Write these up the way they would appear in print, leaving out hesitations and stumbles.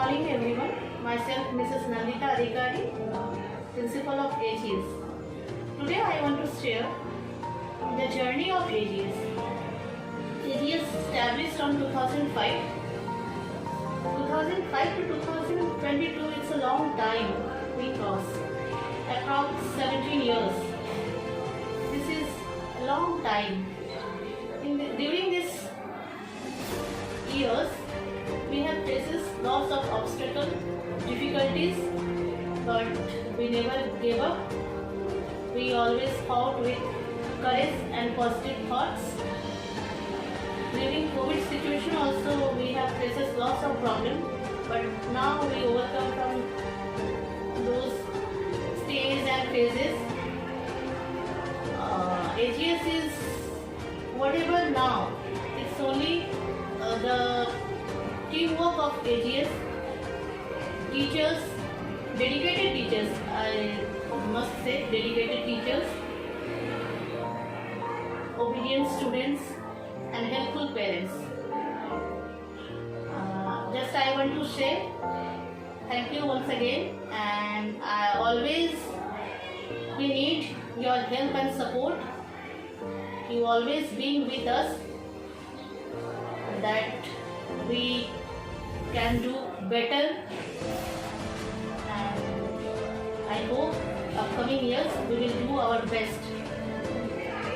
morning everyone. Myself Mrs. Nandita Adhikari, Principal of AGS. Today I want to share the journey of AGS. AGS established on 2005. 2005 to 2022, it's a long time we cross. Approx 17 years. This is a long time. During these years, we have faced lots of obstacles, difficulties, but we never gave up. We always fought with courage and positive thoughts. During COVID situation also we have faced lots of problems, but now we overcome from those stages and phases. AGS is whatever now, it's only the teamwork of AGS, teachers, dedicated teachers, I must say dedicated teachers, obedient students and helpful parents. Just I want to say thank you once again, and I always we need your help and support. You always being with us, that we can do better, and I hope upcoming years we will do our best.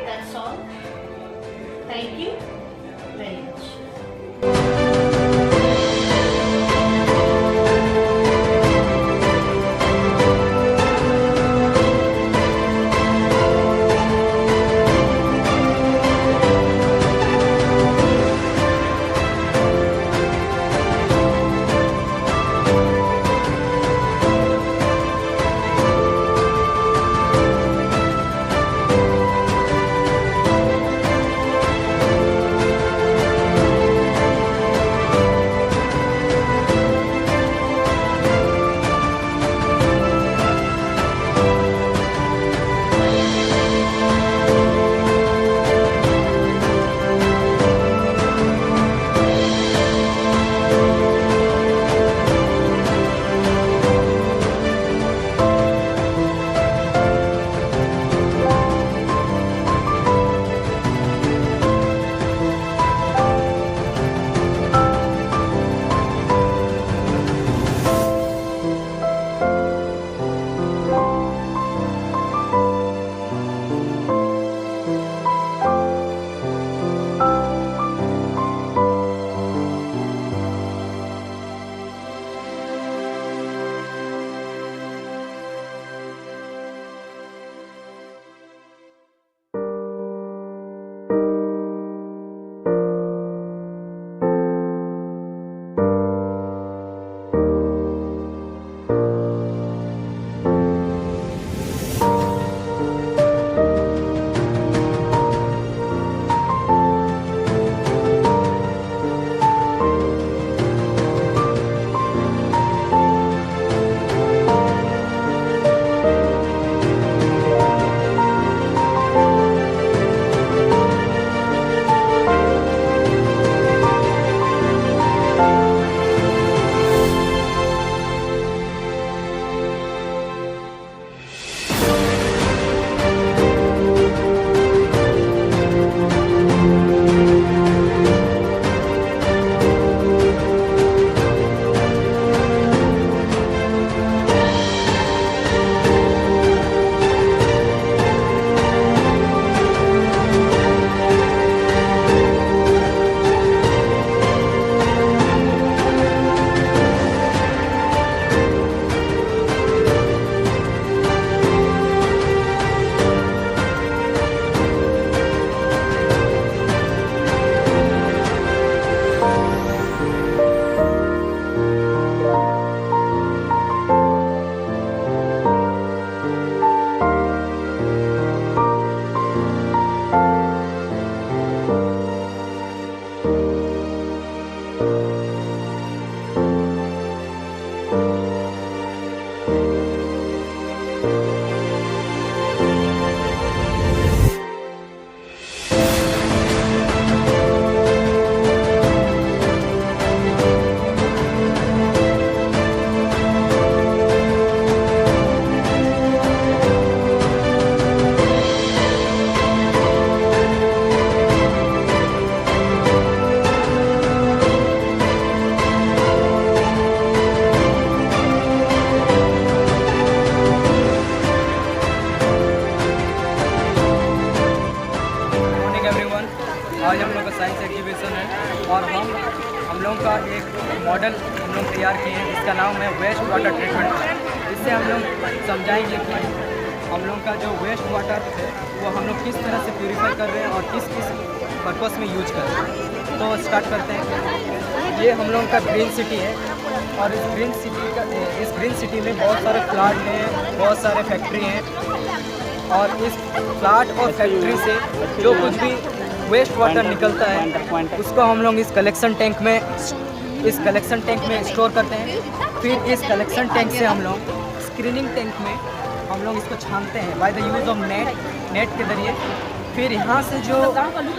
That's all. Thank you very much. Model हम लोग तैयार किए हैं जिसका नाम है waste water treatment plant. इससे हम लोग समझाएंगे कि हम लोग का जो वेस्ट वाटर है वो हम लोग किस तरह से प्यूरीफाई कर रहे हैं और किस किस पर्पस में यूज कर रहे हैं। तो स्टार्ट करते हैं। ये हम लोग का ग्रीन सिटी है और इस ग्रीन सिटी में बहुत सारे प्लांट हैं, बहुत सारे फैक्ट्री हैं और इस प्लांट और फैक्ट्री से जो कुछ भी वेस्ट वाटर निकलता है उसको हम लोग इस कलेक्शन टैंक में स्टोर करते हैं। फिर इस कलेक्शन टैंक से हम लोग स्क्रीनिंग टैंक में हम लोग इसको छानते हैं by the use of net के ज़रिए। फिर यहाँ से जो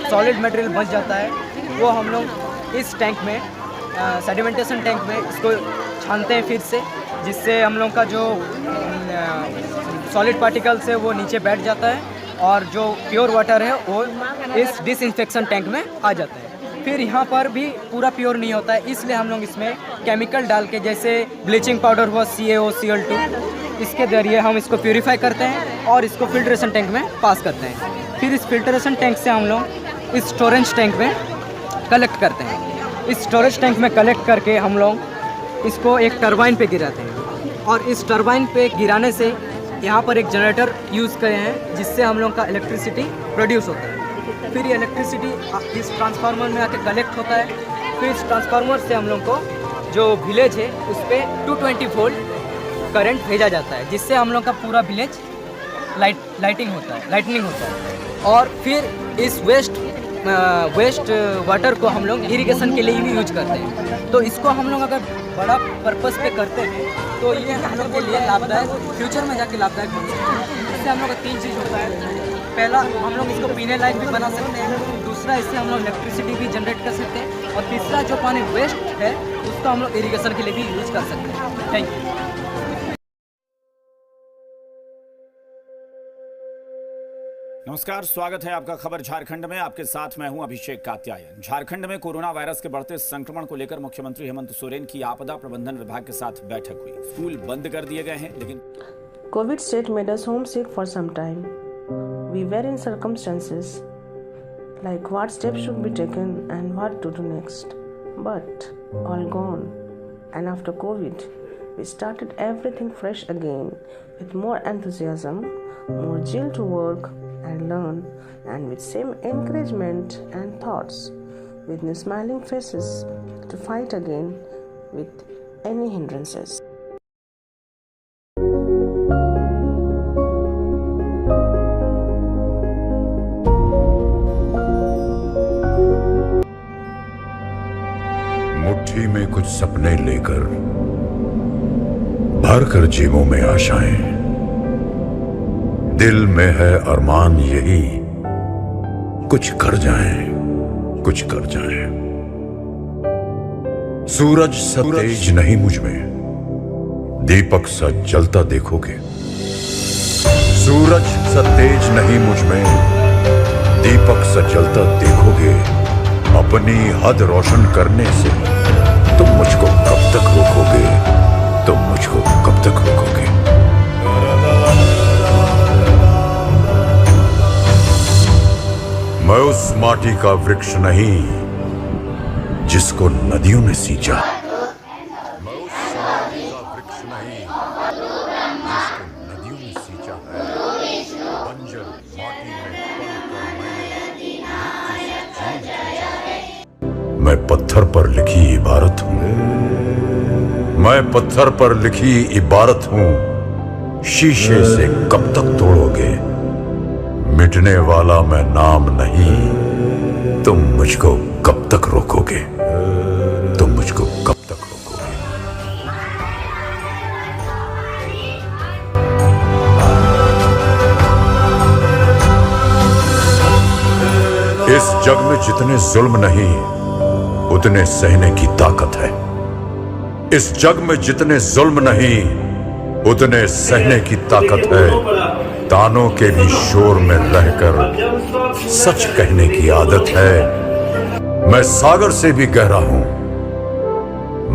सॉलिड मटेरियल बच जाता है वो हम लोग इस टैंक में सेडिमेंटेशन टैंक में इसको छानते हैं फिर से, जिससे हम लोग का जो सॉलिड पार्टिकल्स है वो नीचे बैठ जाता है और जो प्योर वाटर है वो इस डिसइंफेक्शन टैंक में आ जाता है। फिर यहाँ पर भी पूरा प्योर नहीं होता है, इसलिए हम लोग इसमें केमिकल डाल के, जैसे ब्लीचिंग पाउडर हुआ CaOCl2, इसके ज़रिए हम इसको प्यूरीफाई करते हैं और इसको फिल्ट्रेशन टैंक में पास करते हैं। फिर इस फिल्ट्रेशन टैंक से हम लोग इस स्टोरेज टैंक में कलेक्ट करते हैं। इस स्टोरेज टैंक में कलेक्ट करके हम लोग इसको एक टरबाइन पे गिराते हैं और इस टरबाइन पे गिराने से यहाँ पर एक जनरेटर यूज़ करे हैं जिससे हम लोग का इलेक्ट्रिसिटी प्रोड्यूस होता है। फिर ये इलेक्ट्रिसिटी इस ट्रांसफार्मर में आके कलेक्ट होता है। फिर इस ट्रांसफार्मर से हम लोग को जो विलेज है उस पर 220 वोल्ट करंट भेजा जाता है, जिससे हम लोग का पूरा विलेज लाइटनिंग होता है। और फिर इस वेस्ट वाटर को हम लोग इरिगेशन के लिए भी यूज करते हैं। तो इसको हम लोग अगर बड़ा पर्पस पे करते हैं तो ये हम लोग के लिए लाभदायक, फ्यूचर में जाके लाभदायक बन सकता है। इससे हम लोग का 3 चीज़ होता है। पहला, हम लोग इसको पीने लायक भी बना सकते हैं। दूसरा, इससे हम लोग इलेक्ट्रिसिटी भी जनरेट कर सकते हैं। और तीसरा, जो पानी वेस्ट है उसको हम लोग इरिगेशन के लिए भी यूज कर सकते हैं। Thank you. नमस्कार, स्वागत है आपका खबर झारखंड में। आपके साथ मैं हूं अभिषेक कात्यायन। झारखंड में कोरोना वायरस के बढ़ते संक्रमण को लेकर मुख्यमंत्री हेमंत सोरेन की आपदा प्रबंधन विभाग के साथ बैठक हुई। स्कूल बंद कर दिए गए हैं, लेकिन COVID state made us homesick for some time. We were in circumstances like what steps should be taken and what to do next. But all gone. And after COVID, we started everything fresh again with more enthusiasm, more zeal to work and learn, and with same encouragement and thoughts, with new smiling faces to fight again with any hindrances. मुट्ठी में कुछ सपने लेकर भर कर जेबों में आशाएं, दिल में है अरमान यही कुछ कर जाएं, कुछ कर जाएं। सूरज सा तेज नहीं मुझ में, दीपक सा जलता देखोगे। सूरज सा तेज नहीं मुझ में, दीपक सा जलता देखोगे। अपनी हद रोशन करने से तुम मुझको कब तक रोकोगे, तुम मुझको कब तक रोकोगे। मैं उस माटी का वृक्ष नहीं जिसको नदियों ने सींचा। मैं उस माटी का वृक्ष नहीं जिसको नदियों ने सींचा है। बंजर माटी में मैं पत्थर पर लिखी इबारत हूं। मैं पत्थर पर लिखी इबारत हूं। शीशे से कब तक तोड़ोगे, मिटने वाला मैं नाम नहीं। तुम मुझको कब तक रोकोगे, तुम मुझको कब तक रोकोगे। इस जग में जितने जुल्म नहीं उतने सहने की ताकत है। इस जग में जितने जुल्म नहीं उतने सहने की ताकत है। तानों के भी शोर में रहकर सच कहने की आदत है। मैं सागर से भी गहरा हूं,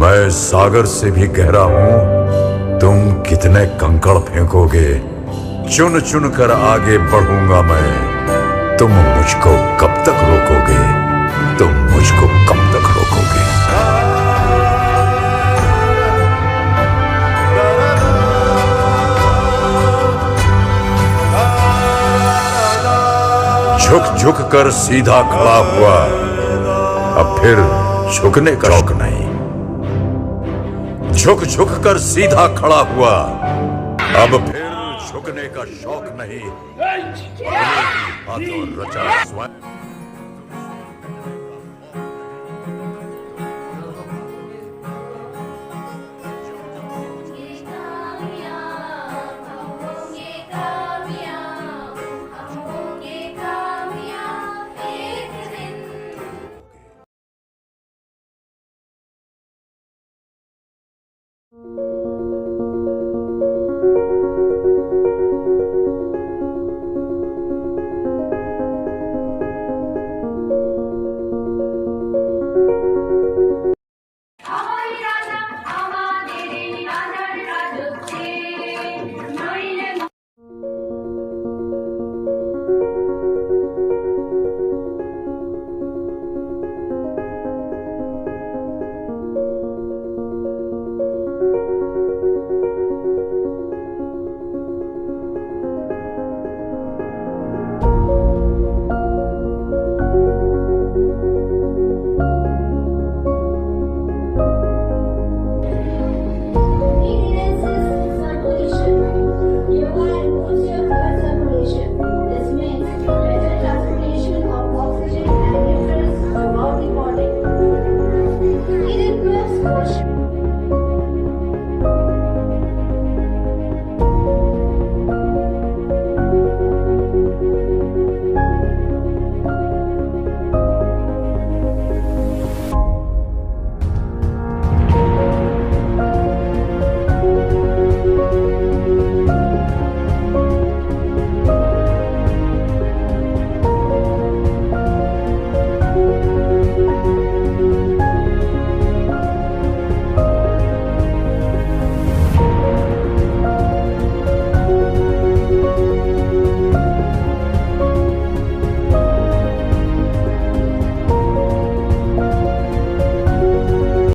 मैं सागर से भी गहरा हूं। तुम कितने कंकड़ फेंकोगे, चुन चुन कर आगे बढ़ूंगा मैं। तुम मुझको कब तक रोकोगे, तुम मुझको कब तक रोकोगे। झुक झुक कर सीधा खड़ा हुआ, अब फिर झुकने का शौक नहीं। झुक झुक कर सीधा खड़ा हुआ, अब फिर झुकने का शौक नहीं। हाथों रचा स्वयं